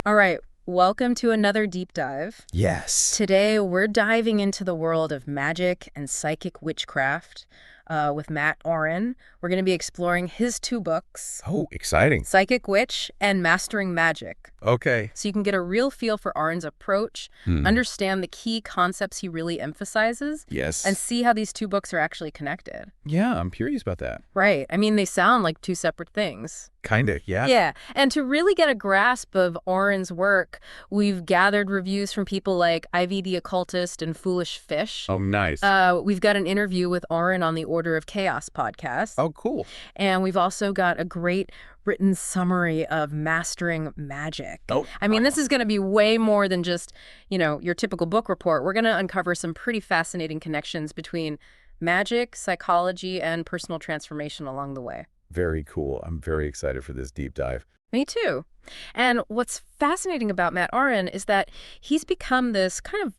All right, welcome to another deep dive. Yes. Today, we're diving into the world of magic and psychic witchcraft with Mat Auryn. We're going to be exploring his two books, Oh, exciting. Psychic Witch and Mastering Magic. Okay. So you can get a real feel for Auryn's approach, understand the key concepts he really emphasizes, Yes. and see how these two books are actually connected. Yeah, I'm curious about that. Right. I mean, they sound like two separate things. Kinda, yeah. Yeah, and to really get a grasp of Auryn's work, we've gathered reviews from people like Ivy the Occultist and Foolish Fish. Oh, nice. We've got an interview with Auryn on the Order of Chaos podcast. Oh, cool. And we've also got a great written summary of Mastering Magic. Oh, I mean, this is going to be way more than just, your typical book report. We're going to uncover some pretty fascinating connections between magic, psychology, and personal transformation along the way. very cool. I'm very excited for this deep dive. Me too. And what's fascinating about Mat Auryn is that he's become this kind of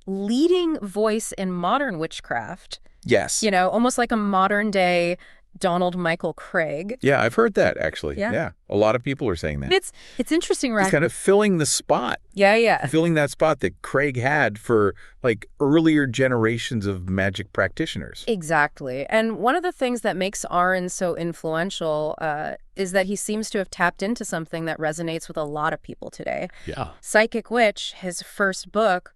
leading voice in modern witchcraft, Yes. almost like a modern day Donald Michael Craig. Yeah, I've heard that, actually. Yeah. A lot of people are saying that. It's interesting, right? He's kind of filling the spot, Yeah. filling that spot that Craig had for, earlier generations of magic practitioners. Exactly. And one of the things that makes Auryn so influential is that he seems to have tapped into something that resonates with a lot of people today. Yeah. Psychic Witch, his first book,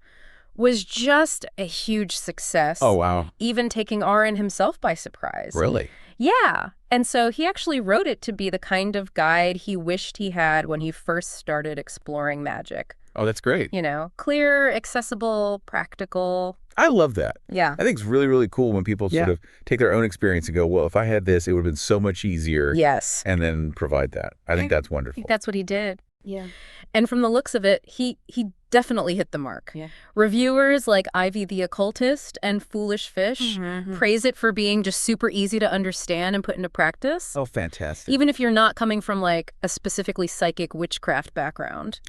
was just a huge success. Oh, wow. Even taking Auryn himself by surprise. Really? Yeah. And so he actually wrote it to be the kind of guide he wished he had when he first started exploring magic. Oh, that's great. Clear, accessible, practical. I love that. Yeah. I think it's really, really cool when people sort of take their own experience and go, well, if I had this, it would have been so much easier. Yes. And then provide that. I think that's I wonderful. think that's what he did. Yeah. And from the looks of it, he definitely hit the mark. Yeah. Reviewers like Ivy the Occultist and Foolish Fish praise it for being just super easy to understand and put into practice. Oh, fantastic. Even if you're not coming from a specifically psychic witchcraft background.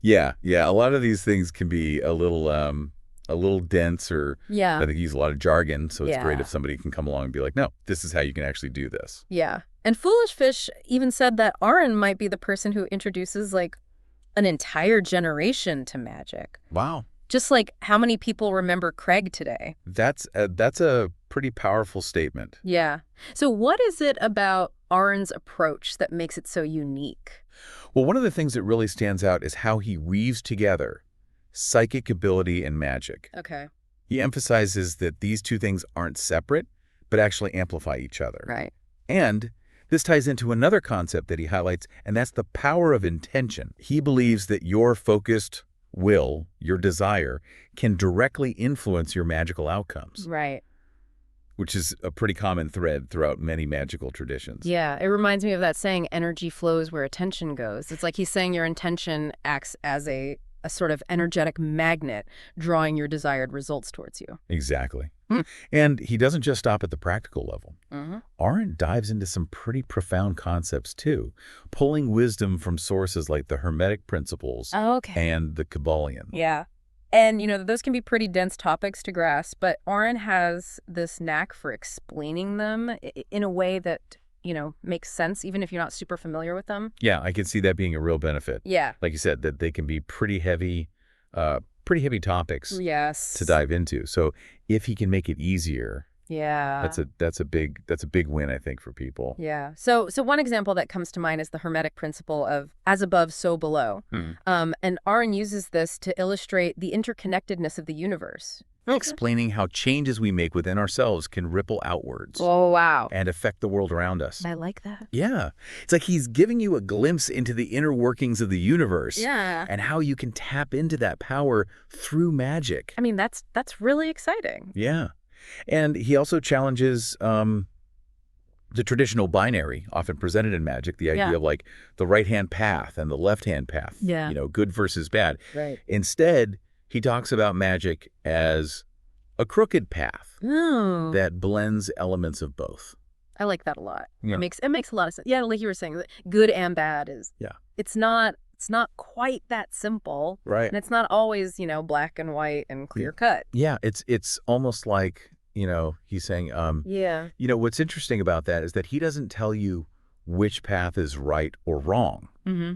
Yeah. A lot of these things can be a little dense, or Yeah. I think use a lot of jargon. So it's great Yeah. if somebody can come along and be like, no, this is how you can actually do this. Yeah. And Foolish Fish even said that Auryn might be the person who introduces an entire generation to magic. Wow. Just like how many people remember Craig today. That's a pretty powerful statement. Yeah. So what is it about Auryn's approach that makes it so unique? Well, one of the things that really stands out is how he weaves together psychic ability and magic. Okay. He emphasizes that these two things aren't separate, but actually amplify each other. Right. And this ties into another concept that he highlights, and that's the power of intention. He believes that your focused will, your desire, can directly influence your magical outcomes, Right. which is a pretty common thread throughout many magical traditions. Yeah. It reminds me of that saying, energy flows where attention goes. It's like he's saying your intention acts as a sort of energetic magnet, drawing your desired results towards you. Exactly. And he doesn't just stop at the practical level. Mm-hmm. Auryn dives into some pretty profound concepts too, pulling wisdom from sources like the Hermetic principles Okay. and the Kabbalion. Yeah. And, those can be pretty dense topics to grasp, but Auryn has this knack for explaining them in a way that, makes sense, even if you're not super familiar with them. Yeah, I can see that being a real benefit. Yeah. Like you said, that they can be pretty heavy topics Yes. to dive into. So if he can make it easier, Yeah. that's a big win, I think, for people. Yeah. So one example that comes to mind is the Hermetic principle of as above, so below. And Auryn uses this to illustrate the interconnectedness of the universe. Explaining how changes we make within ourselves can ripple outwards Oh, wow. and affect the world around us. I like that. Yeah. It's like he's giving you a glimpse into the inner workings of the universe. Yeah. And how you can tap into that power through magic. I mean, that's really exciting. Yeah. And he also challenges the traditional binary often presented in magic, the idea of the right-hand path and the left-hand path, Yeah. Good versus bad. Right. Instead, he talks about magic as a crooked path Oh. that blends elements of both. I like that a lot. Yeah. It makes a lot of sense. Yeah, like you were saying, good and bad is. Yeah. It's not quite that simple. Right. And it's not always, black and white and clear cut. Yeah, it's almost like, he's saying, Yeah. what's interesting about that is that he doesn't tell you which path is right or wrong. Mm-hmm.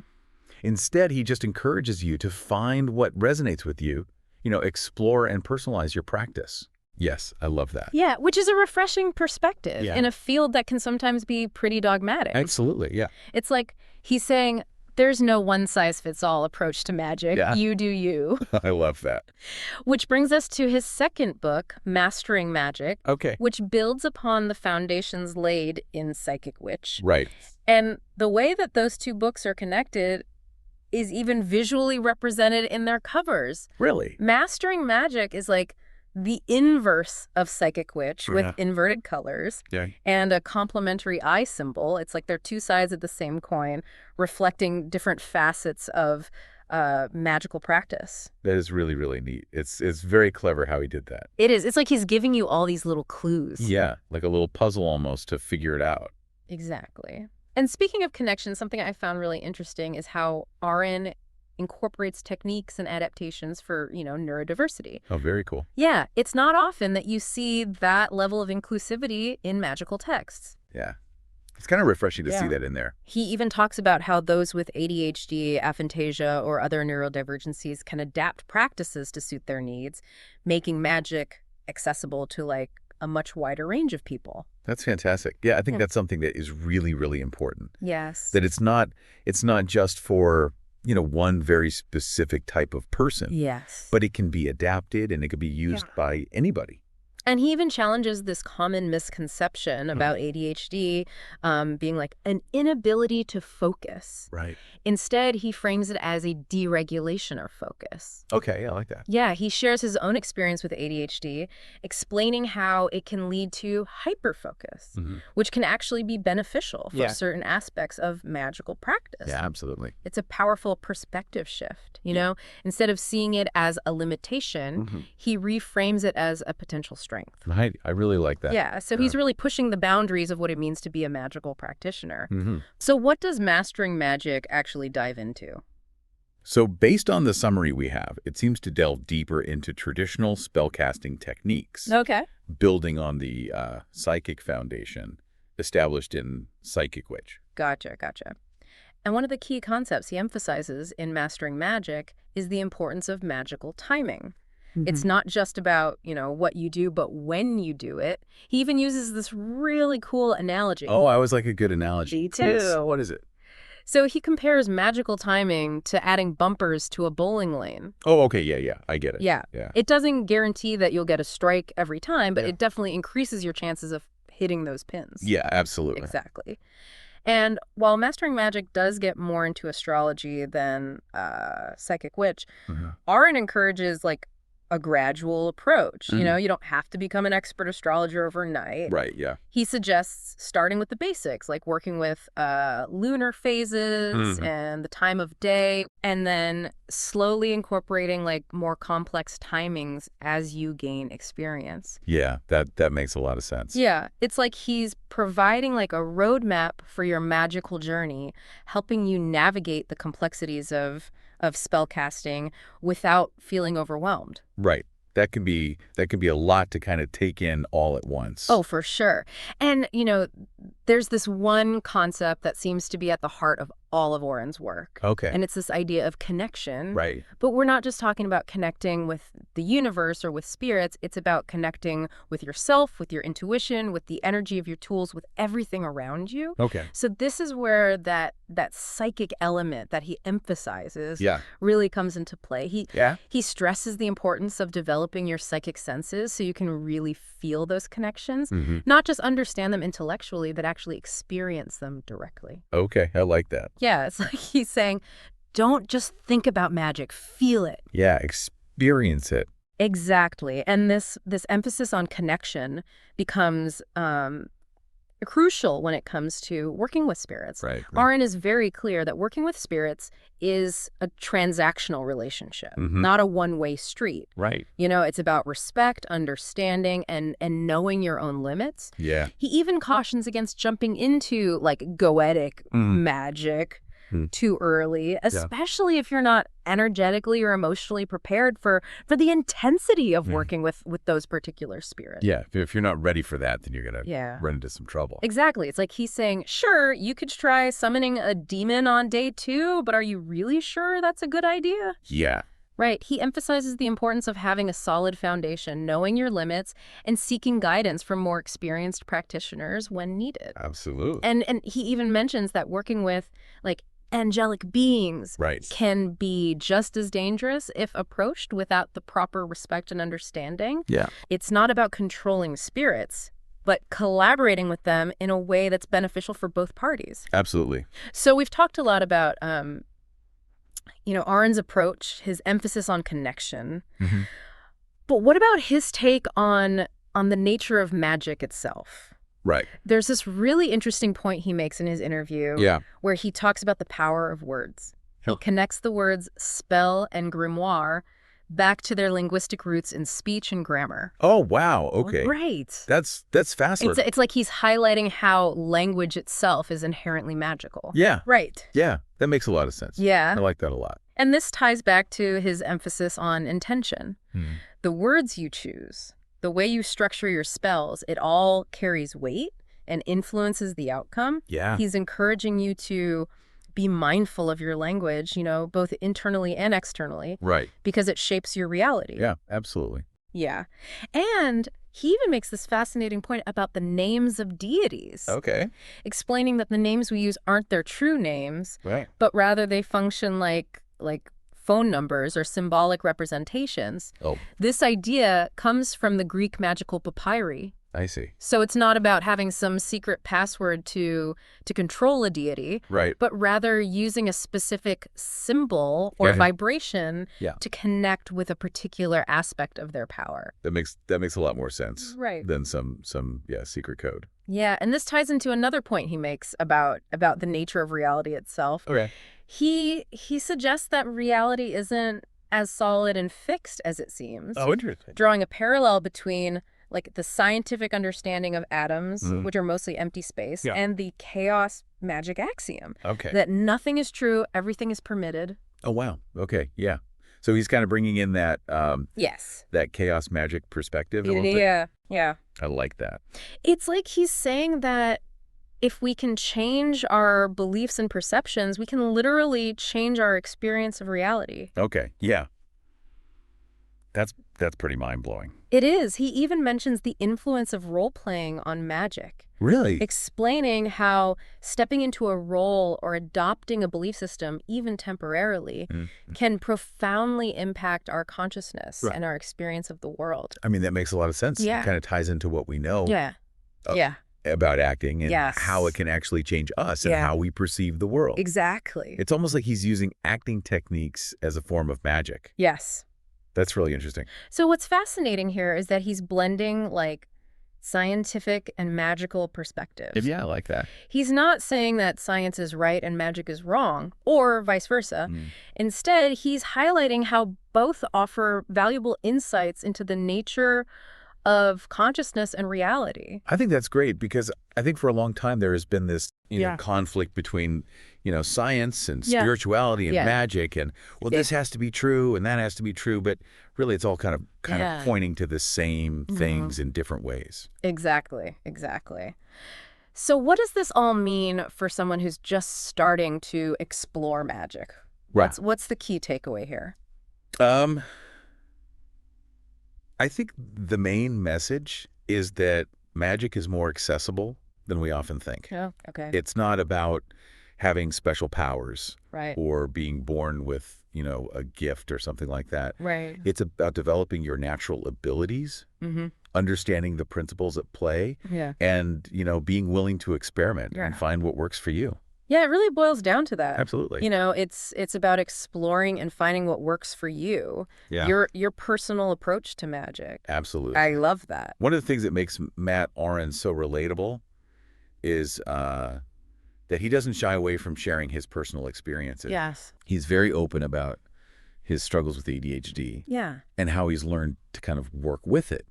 Instead, he just encourages you to find what resonates with you, explore and personalize your practice. Yes, I love that. Yeah, which is a refreshing perspective in a field that can sometimes be pretty dogmatic. Absolutely, yeah. It's like he's saying, there's no one-size-fits-all approach to magic. Yeah. You do you. I love that. Which brings us to his second book, Mastering Magick, Okay. which builds upon the foundations laid in Psychic Witch. Right. And the way that those two books are connected is even visually represented in their covers. Really? Mastering Magick is like the inverse of Psychic Witch with inverted colors and a complementary eye symbol. It's like they're two sides of the same coin, reflecting different facets of magical practice. That is really, really neat. It's very clever how he did that. It is. It's like he's giving you all these little clues. Yeah, like a little puzzle almost to figure it out. Exactly. And speaking of connections, something I found really interesting is how Auryn incorporates techniques and adaptations for, neurodiversity. Oh, very cool. Yeah, it's not often that you see that level of inclusivity in magical texts. Yeah. It's kind of refreshing to see that in there. He even talks about how those with ADHD, aphantasia, or other neurodivergencies can adapt practices to suit their needs, making magic accessible to, like, a much wider range of people. That's fantastic. Yeah, I think that's something that is really, really important. Yes. That it's not just for, one very specific type of person. Yes. But it can be adapted and it can be used by anybody. And he even challenges this common misconception about ADHD being like an inability to focus. Right. Instead, he frames it as a deregulation of focus. Okay, I like that. Yeah, he shares his own experience with ADHD, explaining how it can lead to hyperfocus, which can actually be beneficial for certain aspects of magical practice. Yeah, absolutely. It's a powerful perspective shift, Instead of seeing it as a limitation, he reframes it as a potential strength. Right. I really like that. Yeah, so he's really pushing the boundaries of what it means to be a magical practitioner. So what does Mastering Magick actually dive into? So based on the summary we have, it seems to delve deeper into traditional spellcasting techniques. Okay. Building on the psychic foundation established in Psychic Witch. Gotcha. And one of the key concepts he emphasizes in Mastering Magick is the importance of magical timing. It's not just about, what you do, but when you do it. He even uses this really cool analogy. Oh, I always like a good analogy. Me too. What is it? So he compares magical timing to adding bumpers to a bowling lane. Oh, okay. Yeah. I get it. Yeah. It doesn't guarantee that you'll get a strike every time, but it definitely increases your chances of hitting those pins. Yeah, absolutely. Exactly. And while Mastering Magick does get more into astrology than Psychic Witch, Auryn encourages, like, a gradual approach. You don't have to become an expert astrologer overnight. Right, yeah. He suggests starting with the basics, like working with lunar phases and the time of day, and then slowly incorporating like more complex timings as you gain experience. Yeah, that makes a lot of sense. Yeah, it's like he's providing like a roadmap for your magical journey, helping you navigate the complexities of spellcasting without feeling overwhelmed. Right. That can be a lot to kind of take in all at once. Oh, for sure. And, there's this one concept that seems to be at the heart of all of Auryn's work. Okay. And it's this idea of connection. Right. But we're not just talking about connecting with the universe or with spirits. It's about connecting with yourself, with your intuition, with the energy of your tools, with everything around you. Okay. So this is where that psychic element that he emphasizes really comes into play. He stresses the importance of developing your psychic senses so you can really feel those connections, not just understand them intellectually, but actually experience them directly. Okay, I like that. Yeah, it's like he's saying, don't just think about magic, feel it. Yeah, experience it. Exactly. And this emphasis on connection becomes crucial when it comes to working with spirits. Right. Auryn is very clear that working with spirits is a transactional relationship, not a one-way street. Right. It's about respect, understanding, and knowing your own limits. Yeah. He even cautions against jumping into like goetic magic too early, especially if you're not energetically or emotionally prepared for the intensity of working with those particular spirits. Yeah, if you're not ready for that, then you're going to run into some trouble. Exactly. It's like he's saying, sure, you could try summoning a demon on day 2, but are you really sure that's a good idea? Yeah. Right. He emphasizes the importance of having a solid foundation, knowing your limits, and seeking guidance from more experienced practitioners when needed. Absolutely. And he even mentions that working with, like, angelic beings can be just as dangerous if approached without the proper respect and understanding. Yeah. It's not about controlling spirits, but collaborating with them in a way that's beneficial for both parties. Absolutely. So we've talked a lot about Auryn's approach, his emphasis on connection. But what about his take on the nature of magic itself? Right. There's this really interesting point he makes in his interview where he talks about the power of words. He connects the words spell and grimoire back to their linguistic roots in speech and grammar. Oh, wow. Okay. Right. That's fascinating. It's like he's highlighting how language itself is inherently magical. Yeah. Right. Yeah. That makes a lot of sense. Yeah. I like that a lot. And this ties back to his emphasis on intention. The words you choose, the way you structure your spells, it all carries weight and influences the outcome. Yeah. He's encouraging you to be mindful of your language, both internally and externally. Right. Because it shapes your reality. Yeah, absolutely. Yeah. And he even makes this fascinating point about the names of deities. Okay. Explaining that the names we use aren't their true names, but rather they function like phone numbers or symbolic representations. Oh. This idea comes from the Greek magical papyri. I see. So it's not about having some secret password to control a deity, but rather using a specific symbol or vibration to connect with a particular aspect of their power. That makes a lot more sense than some secret code. Yeah, and this ties into another point he makes about the nature of reality itself. Okay. He suggests that reality isn't as solid and fixed as it seems. Oh, interesting. Drawing a parallel between the scientific understanding of atoms, which are mostly empty space, and the chaos magic axiom. Okay. That nothing is true, everything is permitted. Oh, wow. Okay, yeah. So he's kind of bringing in that that chaos magic perspective a little bit. Yeah. I like that. It's like he's saying that if we can change our beliefs and perceptions, we can literally change our experience of reality. Okay, yeah. That's pretty mind-blowing. It is. He even mentions the influence of role-playing on magic. Really? Explaining how stepping into a role or adopting a belief system, even temporarily, can profoundly impact our consciousness and our experience of the world. I mean, that makes a lot of sense. Yeah. It kind of ties into what we know about acting and how it can actually change us and how we perceive the world. Exactly. It's almost like he's using acting techniques as a form of magic. Yes. That's really interesting. So what's fascinating here is that he's blending scientific and magical perspectives. Yeah, I like that. He's not saying that science is right and magic is wrong, or vice versa. Instead, he's highlighting how both offer valuable insights into the nature of consciousness and reality. I think that's great because I think for a long time there has been this conflict between science and spirituality and magic, and this has to be true and that has to be true, but really it's all kind of pointing to the same things in different ways. Exactly. So what does this all mean for someone who's just starting to explore magic? Right. What's the key takeaway here? I think the main message is that magic is more accessible than we often think. Oh, okay. It's not about having special powers or being born with, a gift or something like that. Right. It's about developing your natural abilities, understanding the principles at play, and, being willing to experiment and find what works for you. Yeah, it really boils down to that. Absolutely. It's about exploring and finding what works for you. Yeah. Your personal approach to magic. Absolutely. I love that. One of the things that makes Mat Auryn so relatable is that he doesn't shy away from sharing his personal experiences. Yes. He's very open about his struggles with ADHD. Yeah. And how he's learned to kind of work with it.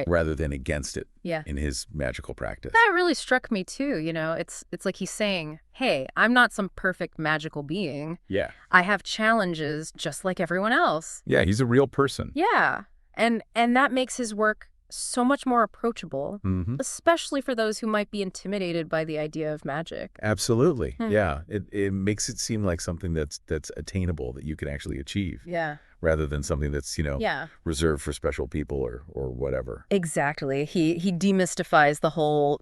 rather than against it yeah. in his magical practice. That really struck me too. It's like he's saying, hey, I'm not some perfect magical being. Yeah. I have challenges just like everyone else. Yeah, he's a real person. Yeah. And that makes his work so much more approachable, especially for those who might be intimidated by the idea of magic. Absolutely. Yeah. It makes it seem like something that's attainable, that you can actually achieve. Yeah. Rather than something that's, reserved for special people or whatever. Exactly. He demystifies the whole,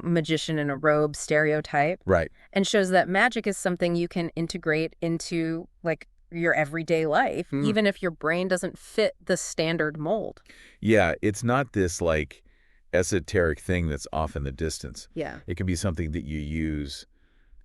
magician in a robe stereotype. Right. And shows that magic is something you can integrate into, like, your everyday life, even if your brain doesn't fit the standard mold. Yeah, it's not this, like, esoteric thing that's off in the distance. Yeah. It can be something that you use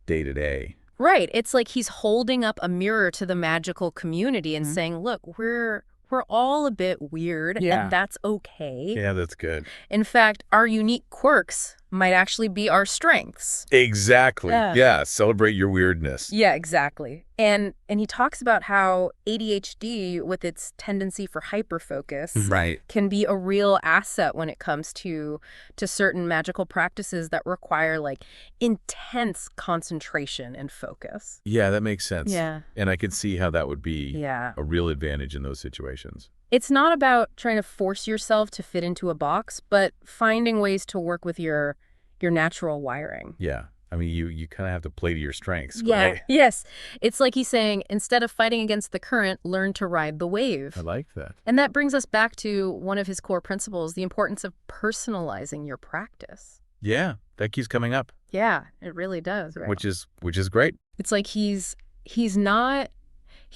day to day. Right. It's like he's holding up a mirror to the magical community and saying, look, we're all a bit weird, and that's okay. Yeah, that's good. In fact, our unique quirks might actually be our strengths. Exactly. Yeah, celebrate your weirdness. Yeah, exactly. And he talks about how ADHD, with its tendency for hyperfocus, can be a real asset when it comes to certain magical practices that require, like, intense concentration and focus. Yeah, that makes sense. Yeah. And I can see how that would be a real advantage in those situations. It's not about trying to force yourself to fit into a box, but finding ways to work with your natural wiring. Yeah. I mean, you kind of have to play to your strengths, Yeah. right? Yes. It's like he's saying, instead of fighting against the current, learn to ride the wave. I like that. And that brings us back to one of his core principles, the importance of personalizing your practice. Yeah, that keeps coming up. Yeah, it really does. Right? Which is great. It's like he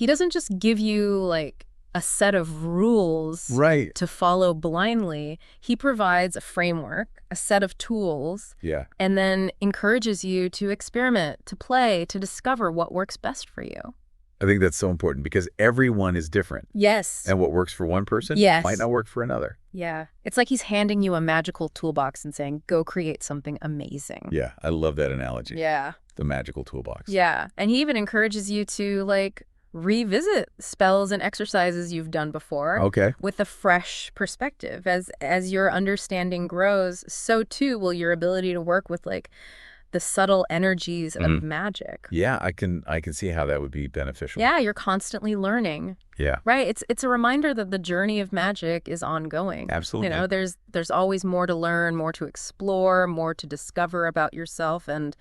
doesn't just give you, like, a set of rules to follow blindly. He provides a framework, a set of tools, and then encourages you to experiment, to play, to discover what works best for you. I think that's so important because everyone is different. Yes. And what works for one person might not work for another. Yeah. It's like he's handing you a magical toolbox and saying, go create something amazing. Yeah, I love that analogy. Yeah. The magical toolbox. Yeah. And he even encourages you to, like, revisit spells and exercises you've done before with a fresh perspective. As your understanding grows, so too will your ability to work with, like, the subtle energies of magic. Yeah, I can see how that would be beneficial. Yeah, you're constantly learning. Yeah. Right? It's a reminder that the journey of magic is ongoing. Absolutely. There's always more to learn, more to explore, more to discover about yourself and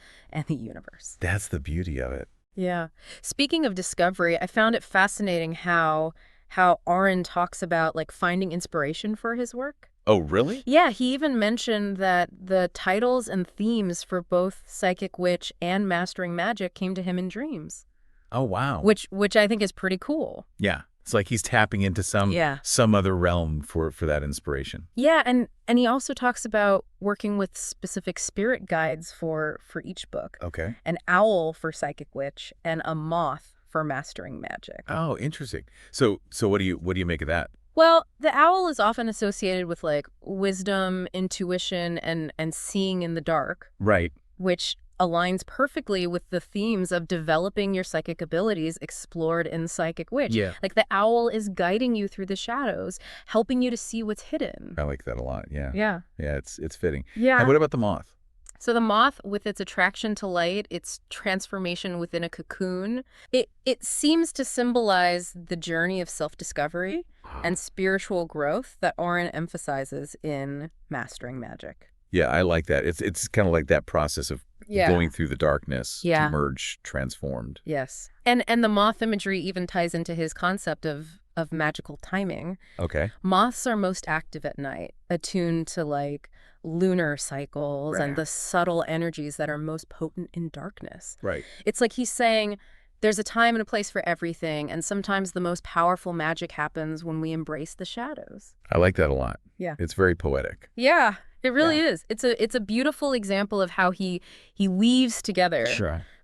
the universe. That's the beauty of it. Yeah. Speaking of discovery, I found it fascinating how Auryn talks about, like, finding inspiration for his work. Oh, really? Yeah, he even mentioned that the titles and themes for both Psychic Witch and Mastering Magic came to him in dreams. Oh, wow. Which I think is pretty cool. Yeah. It's like he's tapping into some other realm for that inspiration. Yeah, and he also talks about working with specific spirit guides for each book. Okay. An owl for Psychic Witch and a moth for Mastering Magic. Oh, interesting. So what do you make of that? Well, the owl is often associated with, like, wisdom, intuition, and seeing in the dark. Right. Which aligns perfectly with the themes of developing your psychic abilities explored in Psychic Witch. Yeah. Like, the owl is guiding you through the shadows, helping you to see what's hidden. I like that a lot. Yeah. Yeah. Yeah, it's fitting. Yeah. And what about the moth? So the moth, with its attraction to light, its transformation within a cocoon, it seems to symbolize the journey of self-discovery and spiritual growth that Auryn emphasizes in Mastering Magic. Yeah, I like that. It's kind of like that process of going through the darkness to emerge transformed. Yes. And the moth imagery even ties into his concept of magical timing. Okay. Moths are most active at night, attuned to, like, lunar cycles and the subtle energies that are most potent in darkness. Right. It's like he's saying there's a time and a place for everything, and sometimes the most powerful magic happens when we embrace the shadows. I like that a lot. Yeah. It's very poetic. Yeah, it really is. It's a beautiful example of how he weaves together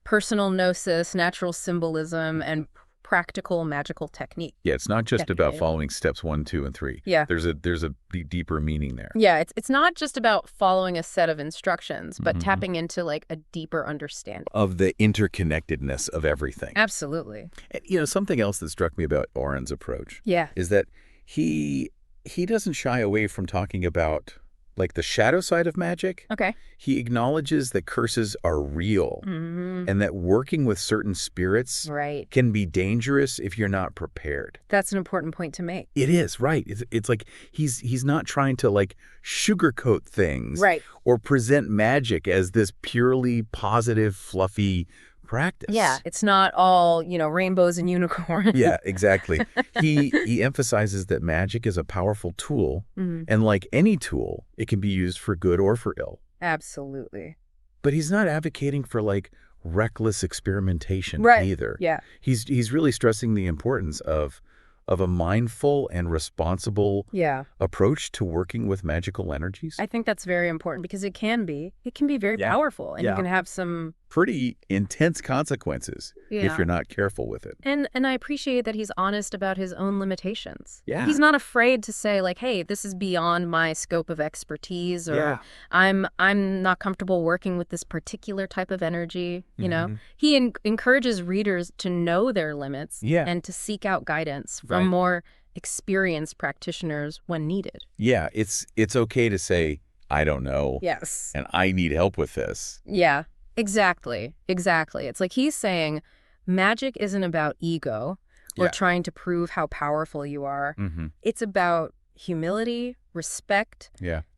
personal gnosis, natural symbolism, and practical magical technique. Yeah, it's not just about following steps 1, 2, and 3. Yeah. There's a deeper meaning there. Yeah, it's not just about following a set of instructions, but tapping into, like, a deeper understanding of the interconnectedness of everything. Absolutely. And, something else that struck me about Auryn's approach is that he he doesn't shy away from talking about like the shadow side of magic. Okay. He acknowledges that curses are real and that working with certain spirits can be dangerous if you're not prepared. That's an important point to make. It is, right. It's like he's not trying to like sugarcoat things or present magic as this purely positive, fluffy practice. Yeah, it's not all, rainbows and unicorns. Yeah, exactly. He emphasizes that magic is a powerful tool, and like any tool, it can be used for good or for ill. Absolutely. But he's not advocating for like reckless experimentation either. Yeah. He's really stressing the importance of a mindful and responsible approach to working with magical energies. I think that's very important because it can be very powerful, and you can have some pretty intense consequences if you're not careful with it. And I appreciate that he's honest about his own limitations. Yeah. He's not afraid to say like, hey, this is beyond my scope of expertise, or I'm not comfortable working with this particular type of energy, you know. He encourages readers to know their limits and to seek out guidance from more experienced practitioners when needed. Yeah, it's okay to say, I don't know. Yes. And I need help with this. Yeah. Exactly. It's like he's saying magic isn't about ego or trying to prove how powerful you are. It's about humility, respect,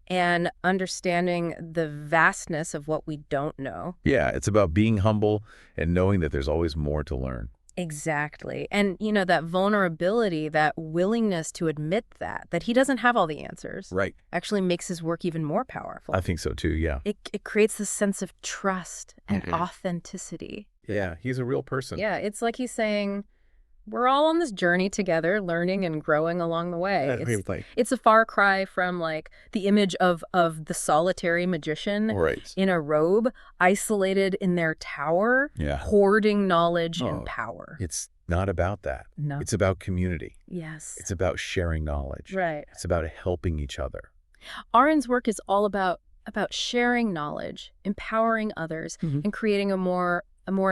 and understanding the vastness of what we don't know. Yeah, it's about being humble and knowing that there's always more to learn. Exactly. And, that vulnerability, that willingness to admit that he doesn't have all the answers, actually makes his work even more powerful. I think so too, yeah. It creates this sense of trust and authenticity. Yeah, he's a real person. Yeah, it's like he's saying, we're all on this journey together, learning and growing along the way. It's a far cry from like the image of the solitary magician in a robe, isolated in their tower, hoarding knowledge and power. It's not about that. No. It's about community. Yes. It's about sharing knowledge. Right. It's about helping each other. Auryn's work is all about sharing knowledge, empowering others, and creating a more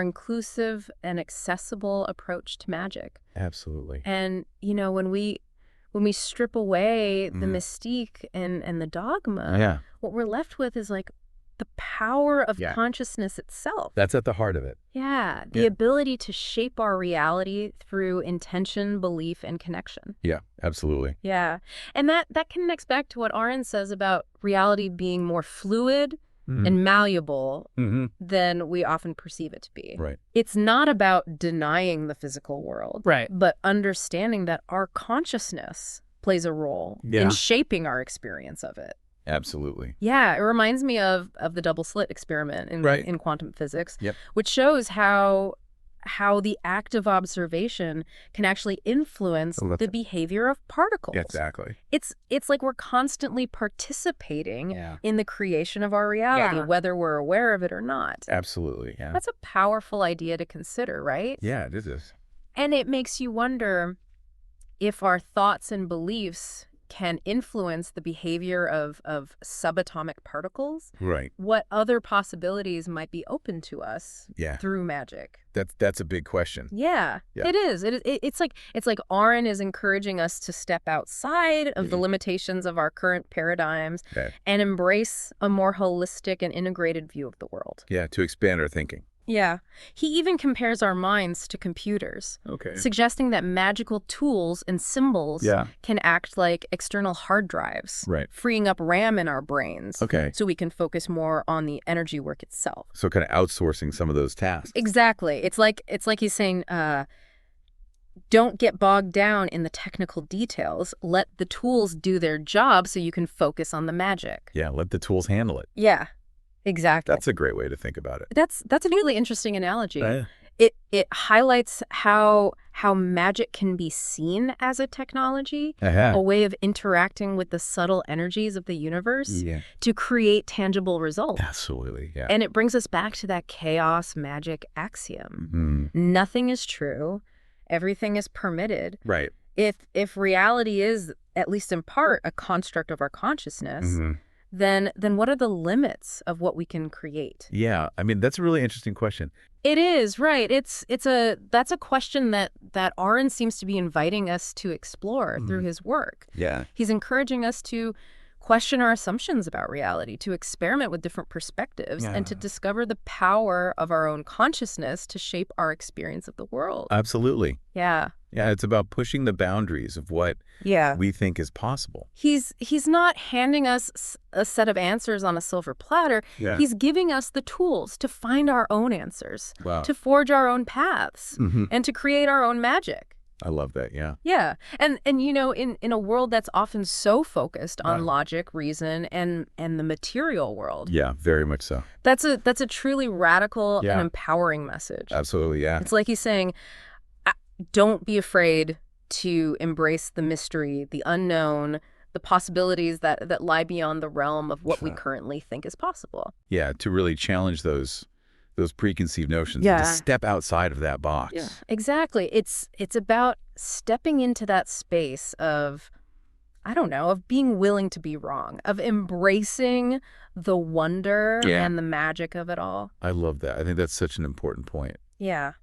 inclusive and accessible approach to magic. Absolutely. And, when we strip away the mystique and the dogma, what we're left with is like the power of consciousness itself. That's at the heart of it. Yeah. The ability to shape our reality through intention, belief, and connection. Yeah, absolutely. Yeah. And that connects back to what Auryn says about reality being more fluid and malleable than we often perceive it to be. Right. It's not about denying the physical world, but understanding that our consciousness plays a role in shaping our experience of it. Absolutely. Yeah, it reminds me of the double slit experiment in quantum physics, which shows how the act of observation can actually influence the behavior of particles. Exactly. It's like we're constantly participating in the creation of our reality, whether we're aware of it or not. Absolutely, yeah. That's a powerful idea to consider, right? Yeah, it is. And it makes you wonder if our thoughts and beliefs can influence the behavior of subatomic particles. Right. What other possibilities might be open to us through magic? That's a big question. Yeah. It is. It's like Auryn is encouraging us to step outside of the limitations of our current paradigms and embrace a more holistic and integrated view of the world. Yeah, to expand our thinking. Yeah. He even compares our minds to computers, suggesting that magical tools and symbols can act like external hard drives, freeing up RAM in our brains so we can focus more on the energy work itself. So kind of outsourcing some of those tasks. Exactly. It's like he's saying, don't get bogged down in the technical details. Let the tools do their job so you can focus on the magic. Yeah, let the tools handle it. Yeah. Exactly. That's a great way to think about it. That's a really interesting analogy. It highlights how magic can be seen as a technology, a way of interacting with the subtle energies of the universe to create tangible results. Absolutely, yeah. And it brings us back to that chaos magic axiom. Nothing is true. Everything is permitted. Right. If reality is, at least in part, a construct of our consciousness, then what are the limits of what we can create? Yeah, I mean, that's a really interesting question. It is, right. That's a question that Auryn seems to be inviting us to explore through his work. Yeah. He's encouraging us to question our assumptions about reality, to experiment with different perspectives, and to discover the power of our own consciousness to shape our experience of the world. Absolutely. Yeah. Yeah, it's about pushing the boundaries of what we think is possible. He's not handing us a set of answers on a silver platter. Yeah. He's giving us the tools to find our own answers, Wow. to forge our own paths, and to create our own magic. I love that, yeah. Yeah. And you know, in a world that's often so focused on logic, reason, and the material world. Yeah, very much so. That's a truly radical and empowering message. Absolutely, yeah. It's like he's saying, don't be afraid to embrace the mystery, the unknown, the possibilities that lie beyond the realm of what we currently think is possible. Yeah, to really challenge those preconceived notions, to step outside of that box. Yeah, exactly. It's about stepping into that space of, I don't know, of being willing to be wrong, of embracing the wonder and the magic of it all. I love that. I think that's such an important point. Yeah.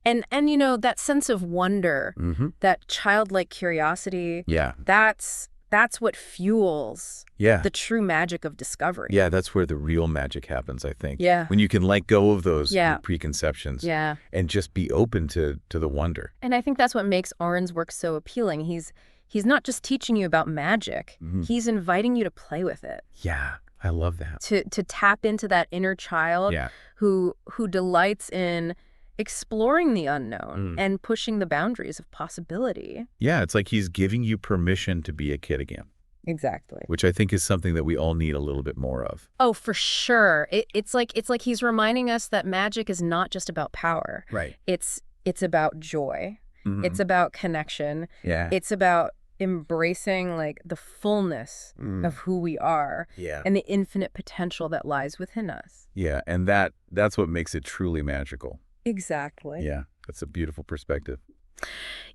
And you know, that sense of wonder, that childlike curiosity, that's what fuels the true magic of discovery. Yeah, that's where the real magic happens, I think. Yeah. When you can let go of those preconceptions and just be open to the wonder. And I think that's what makes Auryn's work so appealing. He's not just teaching you about magic. He's inviting you to play with it. Yeah, I love that. To tap into that inner child who delights in exploring the unknown and pushing the boundaries of possibility. Yeah, it's like he's giving you permission to be a kid again. Exactly. Which I think is something that we all need a little bit more of. Oh, for sure. It's like he's reminding us that magic is not just about power. Right. It's about joy. It's about connection. Yeah. It's about embracing like the fullness of who we are and the infinite potential that lies within us. Yeah, and that's what makes it truly magical. Exactly. Yeah, that's a beautiful perspective.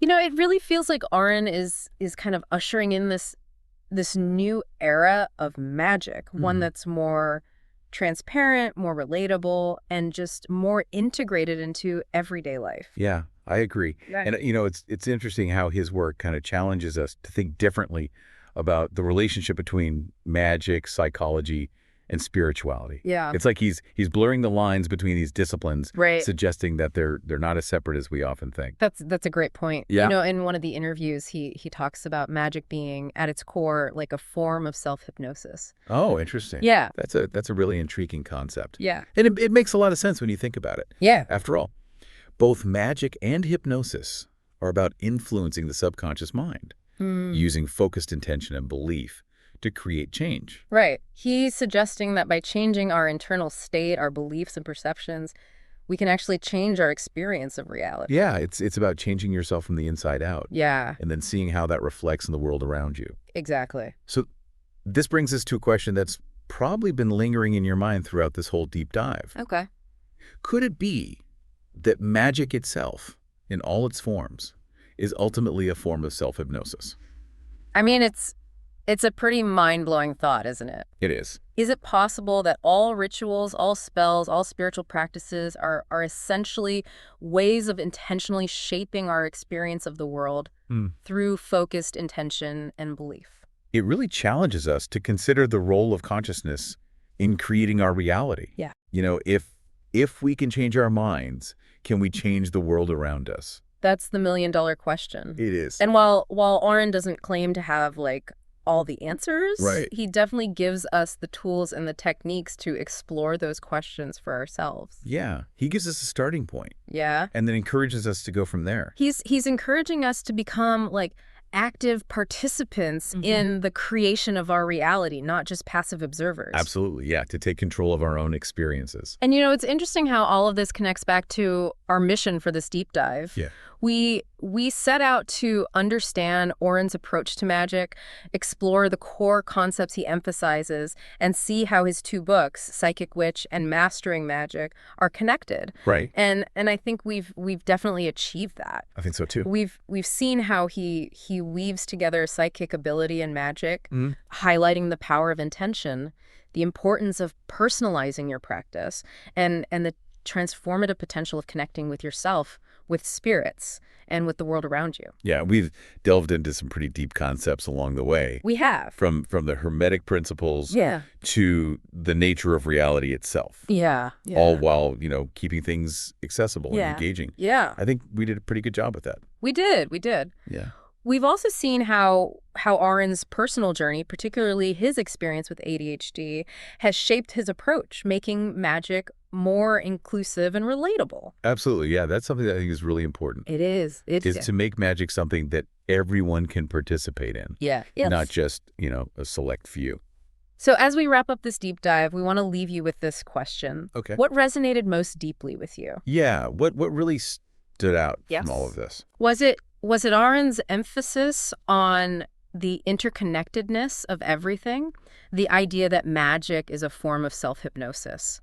You know, it really feels like Auryn is kind of ushering in this new era of magic, one that's more transparent, more relatable, and just more integrated into everyday life. Yeah, I agree. Right. And, you know, it's interesting how his work kind of challenges us to think differently about the relationship between magic, psychology, and spirituality. Yeah. It's like he's blurring the lines between these disciplines, suggesting that they're not as separate as we often think. That's a great point. Yeah. You know, in one of the interviews, he talks about magic being at its core like a form of self-hypnosis. Oh, interesting. Yeah. That's a really intriguing concept. Yeah. And it makes a lot of sense when you think about it. Yeah. After all, both magic and hypnosis are about influencing the subconscious mind, using focused intention and belief to create change. Right. He's suggesting that by changing our internal state, our beliefs and perceptions, we can actually change our experience of reality. Yeah, it's about changing yourself from the inside out. Yeah. And then seeing how that reflects in the world around you. Exactly. So this brings us to a question that's probably been lingering in your mind throughout this whole deep dive. Okay. Could it be that magic itself, in all its forms, is ultimately a form of self-hypnosis? I mean, it's a pretty mind-blowing thought, isn't it? It is. Is it possible that all rituals, all spells, all spiritual practices are essentially ways of intentionally shaping our experience of the world through focused intention and belief? It really challenges us to consider the role of consciousness in creating our reality. Yeah. You know, if we can change our minds, can we change the world around us? That's the million-dollar question. It is. And while Auryn doesn't claim to have, like, all the answers, he definitely gives us the tools and the techniques to explore those questions for ourselves. Yeah, he gives us a starting point. Yeah. And then encourages us to go from there. He's encouraging us to become, like, active participants in the creation of our reality, not just passive observers. Absolutely, yeah, to take control of our own experiences. And, you know, it's interesting how all of this connects back to our mission for this deep dive. Yeah. We set out to understand Auryn's approach to magic, explore the core concepts he emphasizes, and see how his two books, Psychic Witch and Mastering Magic, are connected. Right. And I think we've definitely achieved that. I think so too. We've seen how he weaves together psychic ability and magic, highlighting the power of intention, the importance of personalizing your practice, and the transformative potential of connecting with yourself, with spirits, and with the world around you. Yeah, we've delved into some pretty deep concepts along the way. We have. From the Hermetic principles to the nature of reality itself. Yeah. All while, keeping things accessible and engaging. Yeah. I think we did a pretty good job with that. We did. Yeah. We've also seen how Auryn's personal journey, particularly his experience with ADHD, has shaped his approach, making magic more inclusive and relatable. Absolutely, yeah. That's something that I think is really important. It is. Is to make magic something that everyone can participate in. Yeah. Not just, a select few. So as we wrap up this deep dive, we want to leave you with this question. Okay. What resonated most deeply with you? Yeah. What really stood out from all of this? Was it Auryn's emphasis on the interconnectedness of everything, the idea that magic is a form of self-hypnosis,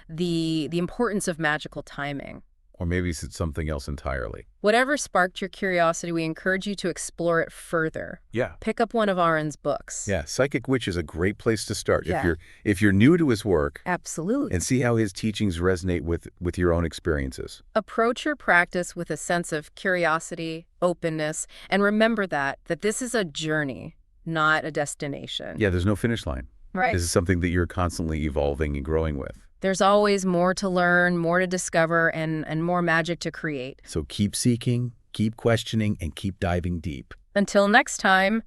the importance of magical timing? Or maybe it's something else entirely. Whatever sparked your curiosity, we encourage you to explore it further. Yeah. Pick up one of Auryn's books. Yeah, Psychic Witch is a great place to start. Yeah. If you're new to his work. Absolutely. And see how his teachings resonate with your own experiences. Approach your practice with a sense of curiosity, openness, and remember that this is a journey, not a destination. Yeah, there's no finish line. Right. This is something that you're constantly evolving and growing with. There's always more to learn, more to discover, and more magic to create. So keep seeking, keep questioning, and keep diving deep. Until next time,